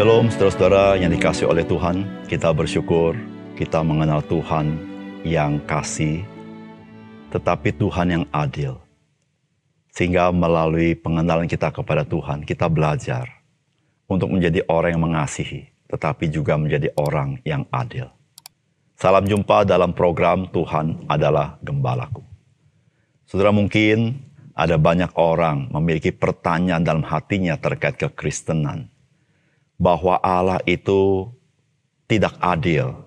Shalom saudara-saudara yang dikasihi oleh Tuhan. Kita bersyukur kita mengenal Tuhan yang kasih, tetapi Tuhan yang adil. Sehingga melalui pengenalan kita kepada Tuhan, kita belajar untuk menjadi orang yang mengasihi, tetapi juga menjadi orang yang adil. Salam jumpa dalam program Tuhan adalah Gembalaku. Saudara, mungkin ada banyak orang memiliki pertanyaan dalam hatinya terkait kekristenan, bahwa Allah itu tidak adil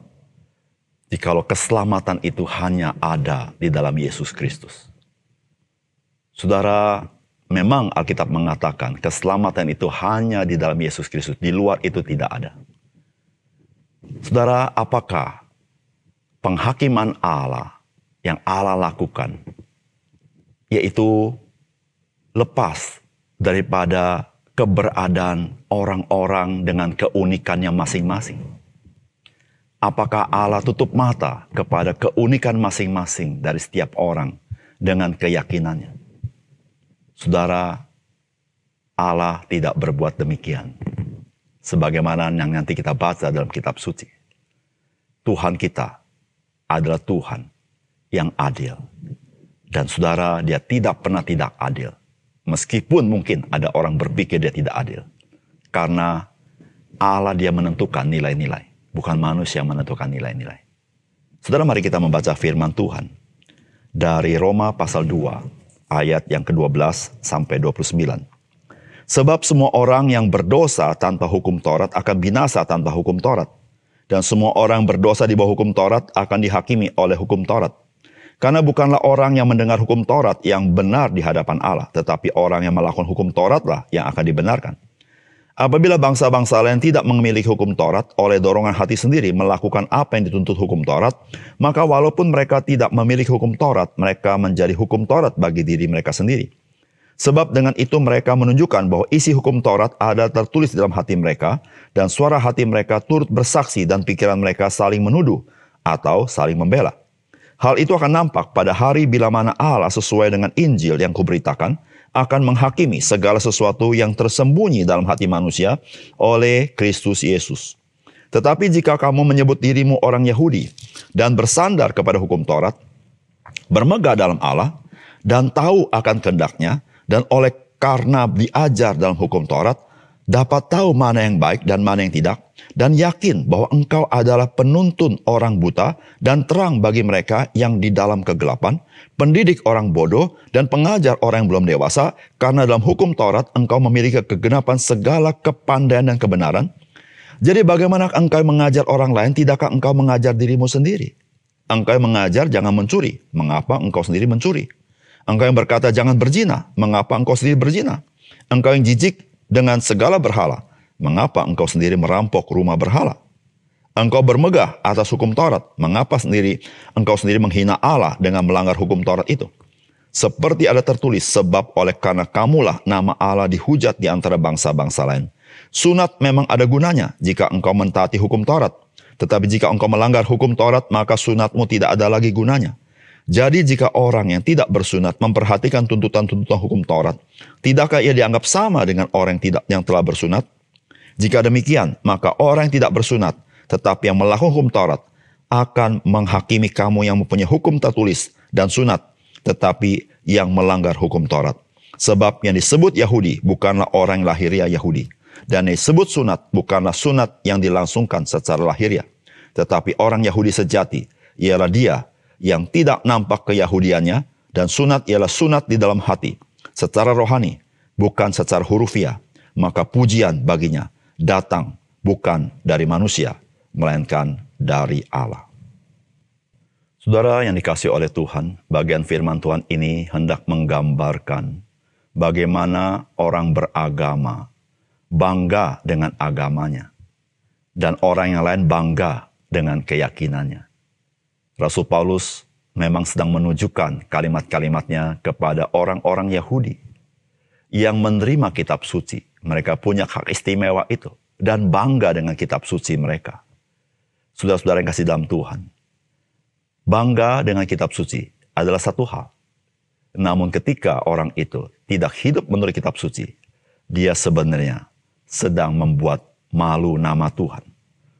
jikalau keselamatan itu hanya ada di dalam Yesus Kristus. Saudara, memang Alkitab mengatakan keselamatan itu hanya di dalam Yesus Kristus, di luar itu tidak ada. Saudara, apakah penghakiman Allah yang Allah lakukan, yaitu lepas daripada keberadaan orang-orang dengan keunikannya masing-masing? Apakah Allah tutup mata kepada keunikan masing-masing dari setiap orang dengan keyakinannya? Saudara, Allah tidak berbuat demikian. Sebagaimana yang nanti kita baca dalam kitab suci. Tuhan kita adalah Tuhan yang adil. Dan saudara, dia tidak pernah tidak adil. Meskipun mungkin ada orang berpikir dia tidak adil. Karena Allah dia menentukan nilai-nilai. Bukan manusia yang menentukan nilai-nilai. Saudara, mari kita membaca firman Tuhan. Dari Roma pasal 2 ayat yang ke-12 sampai 29. Sebab semua orang yang berdosa tanpa hukum Taurat akan binasa tanpa hukum Taurat. Dan semua orang berdosa di bawah hukum Taurat akan dihakimi oleh hukum Taurat. Karena bukanlah orang yang mendengar hukum Taurat yang benar di hadapan Allah, tetapi orang yang melakukan hukum Tauratlah yang akan dibenarkan. Apabila bangsa-bangsa lain tidak memiliki hukum Taurat, oleh dorongan hati sendiri melakukan apa yang dituntut hukum Taurat, maka walaupun mereka tidak memiliki hukum Taurat, mereka menjadi hukum Taurat bagi diri mereka sendiri. Sebab dengan itu mereka menunjukkan bahwa isi hukum Taurat ada tertulis dalam hati mereka, dan suara hati mereka turut bersaksi dan pikiran mereka saling menuduh atau saling membela. Hal itu akan nampak pada hari bila mana Allah sesuai dengan Injil yang kuberitakan akan menghakimi segala sesuatu yang tersembunyi dalam hati manusia oleh Kristus Yesus. Tetapi jika kamu menyebut dirimu orang Yahudi dan bersandar kepada hukum Taurat, bermegah dalam Allah dan tahu akan kehendaknya, dan oleh karena diajar dalam hukum Taurat, dapat tahu mana yang baik dan mana yang tidak, dan yakin bahwa engkau adalah penuntun orang buta dan terang bagi mereka yang di dalam kegelapan, pendidik orang bodoh dan pengajar orang yang belum dewasa, karena dalam hukum Taurat engkau memiliki kegenapan segala kepandaian dan kebenaran. Jadi bagaimana engkau mengajar orang lain, tidakkah engkau mengajar dirimu sendiri? Engkau yang mengajar jangan mencuri, mengapa engkau sendiri mencuri? Engkau yang berkata jangan berzina, mengapa engkau sendiri berzina? Engkau yang jijik dengan segala berhala, mengapa engkau sendiri merampok rumah berhala? Engkau bermegah atas hukum Taurat, mengapa engkau sendiri menghina Allah dengan melanggar hukum Taurat itu? Seperti ada tertulis, sebab oleh karena kamulah nama Allah dihujat di antara bangsa-bangsa lain. Sunat memang ada gunanya jika engkau mentaati hukum Taurat, tetapi jika engkau melanggar hukum Taurat, maka sunatmu tidak ada lagi gunanya. Jadi jika orang yang tidak bersunat memperhatikan tuntutan-tuntutan hukum Taurat, tidakkah ia dianggap sama dengan orang yang telah bersunat? Jika demikian, maka orang yang tidak bersunat, tetapi yang melakukan hukum Taurat, akan menghakimi kamu yang mempunyai hukum tertulis dan sunat, tetapi yang melanggar hukum Taurat. Sebab yang disebut Yahudi bukanlah orang yang lahiriah Yahudi, dan yang disebut sunat bukanlah sunat yang dilangsungkan secara lahiriah, tetapi orang Yahudi sejati ialah dia yang tidak nampak keyahudiannya, dan sunat ialah sunat di dalam hati, secara rohani, bukan secara hurufiah. Maka pujian baginya datang bukan dari manusia, melainkan dari Allah. Saudara yang dikasihi oleh Tuhan, bagian firman Tuhan ini hendak menggambarkan bagaimana orang beragama bangga dengan agamanya, dan orang yang lain bangga dengan keyakinannya. Rasul Paulus memang sedang menunjukkan kalimat-kalimatnya kepada orang-orang Yahudi yang menerima kitab suci. Mereka punya hak istimewa itu dan bangga dengan kitab suci mereka. Saudara-saudara yang kasih dalam Tuhan, bangga dengan kitab suci adalah satu hal. Namun ketika orang itu tidak hidup menurut kitab suci, dia sebenarnya sedang membuat malu nama Tuhan.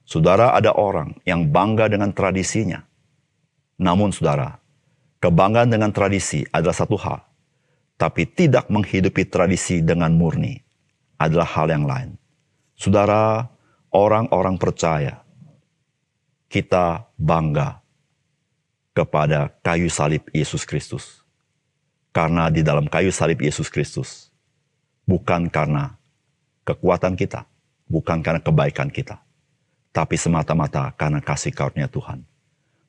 Saudara, ada orang yang bangga dengan tradisinya. Namun saudara, kebanggaan dengan tradisi adalah satu hal. Tapi tidak menghidupi tradisi dengan murni adalah hal yang lain. Saudara, orang-orang percaya, kita bangga kepada kayu salib Yesus Kristus. Karena di dalam kayu salib Yesus Kristus, bukan karena kekuatan kita, bukan karena kebaikan kita, tapi semata-mata karena kasih karunia Tuhan.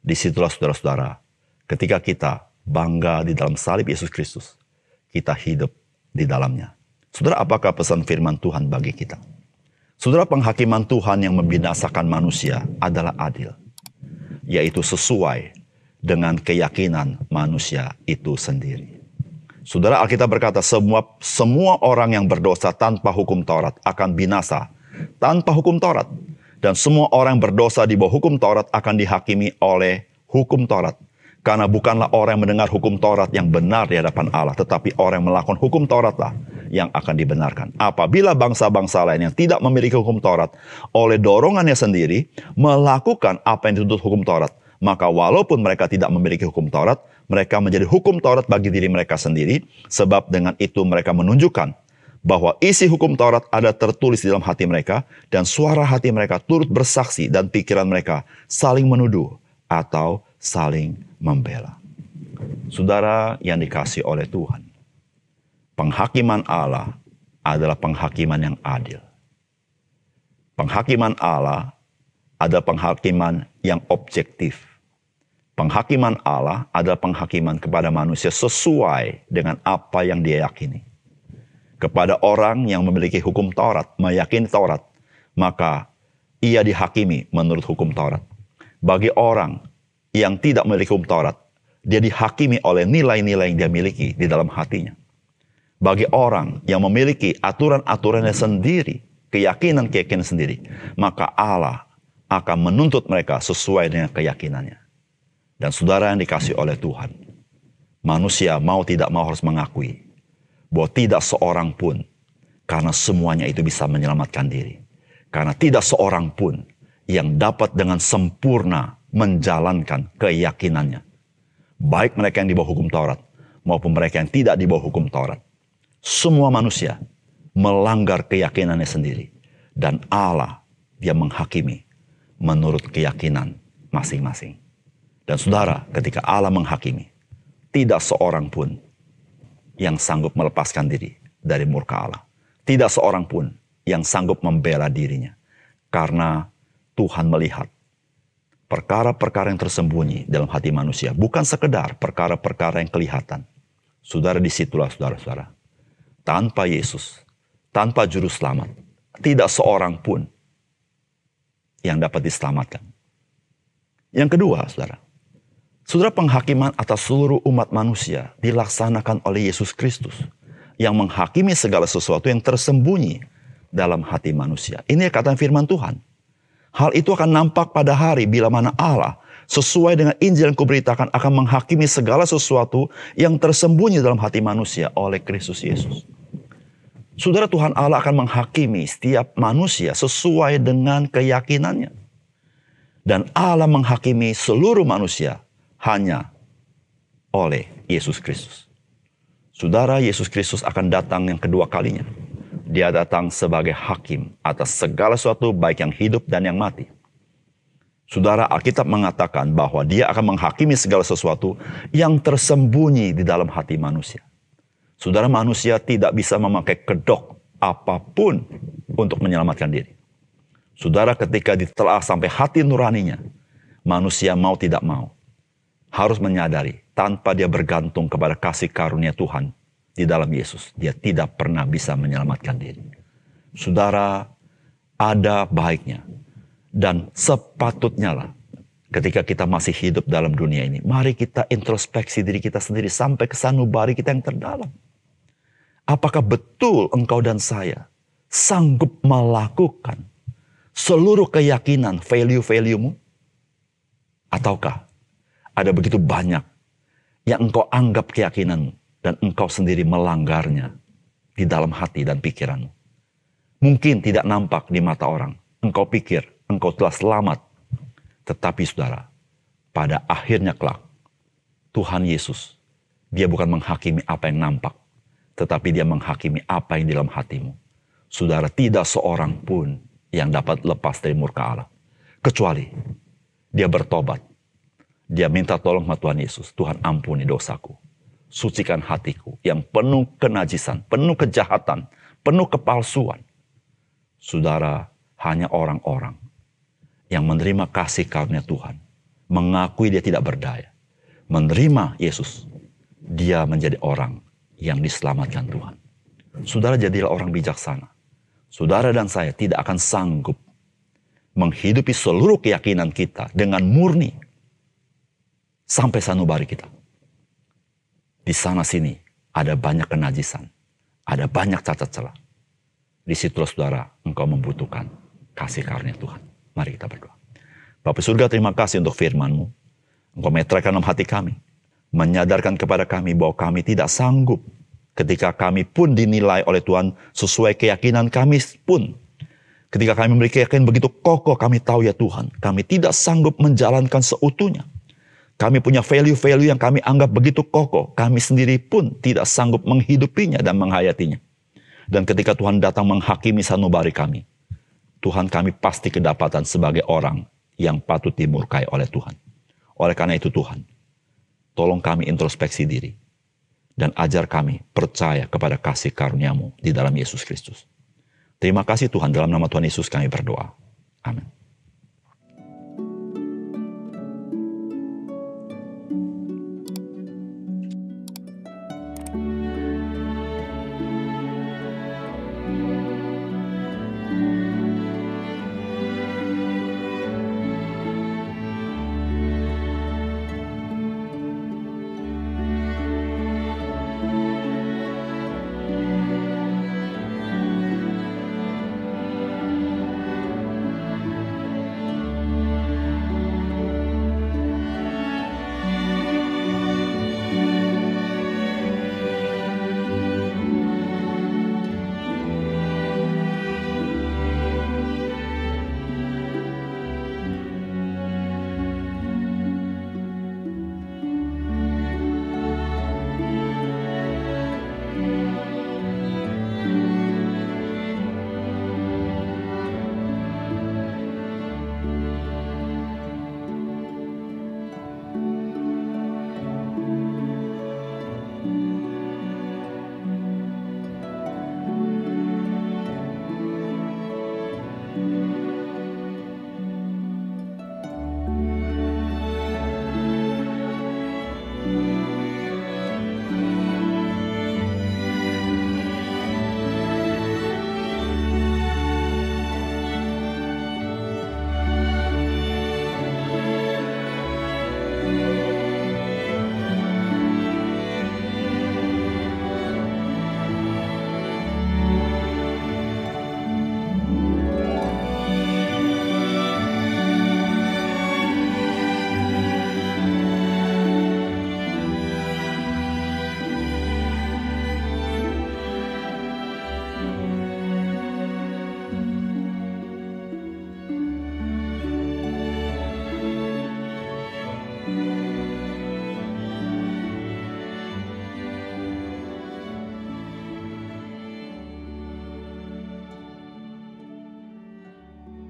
Disitulah saudara-saudara, ketika kita bangga di dalam salib Yesus Kristus, kita hidup di dalamnya. Saudara, apakah pesan firman Tuhan bagi kita? Saudara, penghakiman Tuhan yang membinasakan manusia adalah adil, yaitu sesuai dengan keyakinan manusia itu sendiri. Saudara, Alkitab berkata semua orang yang berdosa tanpa hukum Taurat akan binasa tanpa hukum Taurat. Dan semua orang yang berdosa di bawah hukum Taurat akan dihakimi oleh hukum Taurat. Karena bukanlah orang yang mendengar hukum Taurat yang benar di hadapan Allah, tetapi orang yang melakukan hukum Tauratlah yang akan dibenarkan. Apabila bangsa-bangsa lain yang tidak memiliki hukum Taurat oleh dorongannya sendiri melakukan apa yang dituntut hukum Taurat, maka walaupun mereka tidak memiliki hukum Taurat, mereka menjadi hukum Taurat bagi diri mereka sendiri, sebab dengan itu mereka menunjukkan bahwa isi hukum Taurat ada tertulis di dalam hati mereka, dan suara hati mereka turut bersaksi, dan pikiran mereka saling menuduh atau saling membela. Saudara yang dikasihi oleh Tuhan, penghakiman Allah adalah penghakiman yang adil. Penghakiman Allah adalah penghakiman yang objektif. Penghakiman Allah adalah penghakiman kepada manusia sesuai dengan apa yang dia yakini. Kepada orang yang memiliki hukum Taurat, meyakini Taurat, maka ia dihakimi menurut hukum Taurat. Bagi orang yang tidak memiliki hukum Taurat, dia dihakimi oleh nilai-nilai yang dia miliki di dalam hatinya. Bagi orang yang memiliki aturan-aturannya sendiri, keyakinan-keyakinan sendiri, maka Allah akan menuntut mereka sesuai dengan keyakinannya. Dan saudara yang dikasihi oleh Tuhan, manusia mau tidak mau harus mengakui bahwa tidak seorang pun, karena semuanya itu bisa menyelamatkan diri. Karena tidak seorang pun yang dapat dengan sempurna menjalankan keyakinannya. Baik mereka yang di bawah hukum Taurat maupun mereka yang tidak di bawah hukum Taurat. Semua manusia melanggar keyakinannya sendiri. Dan Allah, dia menghakimi menurut keyakinan masing-masing. Dan saudara, ketika Allah menghakimi, tidak seorang pun yang sanggup melepaskan diri dari murka Allah. Tidak seorang pun yang sanggup membela dirinya. Karena Tuhan melihat perkara-perkara yang tersembunyi dalam hati manusia. Bukan sekedar perkara-perkara yang kelihatan. Saudara, disitulah saudara-saudara. Tanpa Yesus, tanpa Juru Selamat, tidak seorang pun yang dapat diselamatkan. Yang kedua, saudara. Saudara, penghakiman atas seluruh umat manusia dilaksanakan oleh Yesus Kristus yang menghakimi segala sesuatu yang tersembunyi dalam hati manusia. Ini kata firman Tuhan. Hal itu akan nampak pada hari bila mana Allah sesuai dengan Injil yang kuberitakan akan menghakimi segala sesuatu yang tersembunyi dalam hati manusia oleh Kristus Yesus. Saudara, Tuhan Allah akan menghakimi setiap manusia sesuai dengan keyakinannya. Dan Allah menghakimi seluruh manusia hanya oleh Yesus Kristus. Saudara, Yesus Kristus akan datang yang kedua kalinya. Dia datang sebagai hakim atas segala sesuatu baik yang hidup dan yang mati. Saudara, Alkitab mengatakan bahwa dia akan menghakimi segala sesuatu yang tersembunyi di dalam hati manusia. Saudara, manusia tidak bisa memakai kedok apapun untuk menyelamatkan diri. Saudara, ketika ditelaah sampai hati nuraninya, manusia mau tidak mau harus menyadari tanpa dia bergantung kepada kasih karunia Tuhan di dalam Yesus, dia tidak pernah bisa menyelamatkan diri. Saudara, ada baiknya dan sepatutnya lah ketika kita masih hidup dalam dunia ini, mari kita introspeksi diri kita sendiri sampai ke sanubari kita yang terdalam. Apakah betul engkau dan saya sanggup melakukan seluruh keyakinan value-value-mu? Ataukah ada begitu banyak yang engkau anggap keyakinanmu dan engkau sendiri melanggarnya di dalam hati dan pikiranmu? Mungkin tidak nampak di mata orang, engkau pikir engkau telah selamat. Tetapi saudara, pada akhirnya kelak, Tuhan Yesus, dia bukan menghakimi apa yang nampak, tetapi dia menghakimi apa yang di dalam hatimu. Saudara, tidak seorang pun yang dapat lepas dari murka Allah. Kecuali dia bertobat. Dia minta tolong sama Tuhan Yesus. Tuhan, ampuni dosaku. Sucikan hatiku yang penuh kenajisan, penuh kejahatan, penuh kepalsuan. Saudara, hanya orang-orang yang menerima kasih karunia Tuhan, mengakui dia tidak berdaya, menerima Yesus, dia menjadi orang yang diselamatkan Tuhan. Saudara, jadilah orang bijaksana. Saudara dan saya tidak akan sanggup menghidupi seluruh keyakinan kita dengan murni sampai sanubari kita. Di sana sini ada banyak kenajisan, ada banyak cacat celah. Di situlah saudara, engkau membutuhkan kasih karunia Tuhan. Mari kita berdoa. Bapa surga, terima kasih untuk firman-Mu. Engkau meteraikan dalam hati kami, menyadarkan kepada kami bahwa kami tidak sanggup ketika kami pun dinilai oleh Tuhan sesuai keyakinan kami pun. Ketika kami memiliki keyakinan begitu kokoh, kami tahu ya Tuhan, kami tidak sanggup menjalankan seutuhnya. Kami punya value-value yang kami anggap begitu kokoh. Kami sendiri pun tidak sanggup menghidupinya dan menghayatinya. Dan ketika Tuhan datang menghakimi sanubari kami, Tuhan, kami pasti kedapatan sebagai orang yang patut dimurkai oleh Tuhan. Oleh karena itu Tuhan, tolong kami introspeksi diri. Dan ajar kami percaya kepada kasih karunia-Mu di dalam Yesus Kristus. Terima kasih Tuhan, dalam nama Tuhan Yesus kami berdoa. Amin.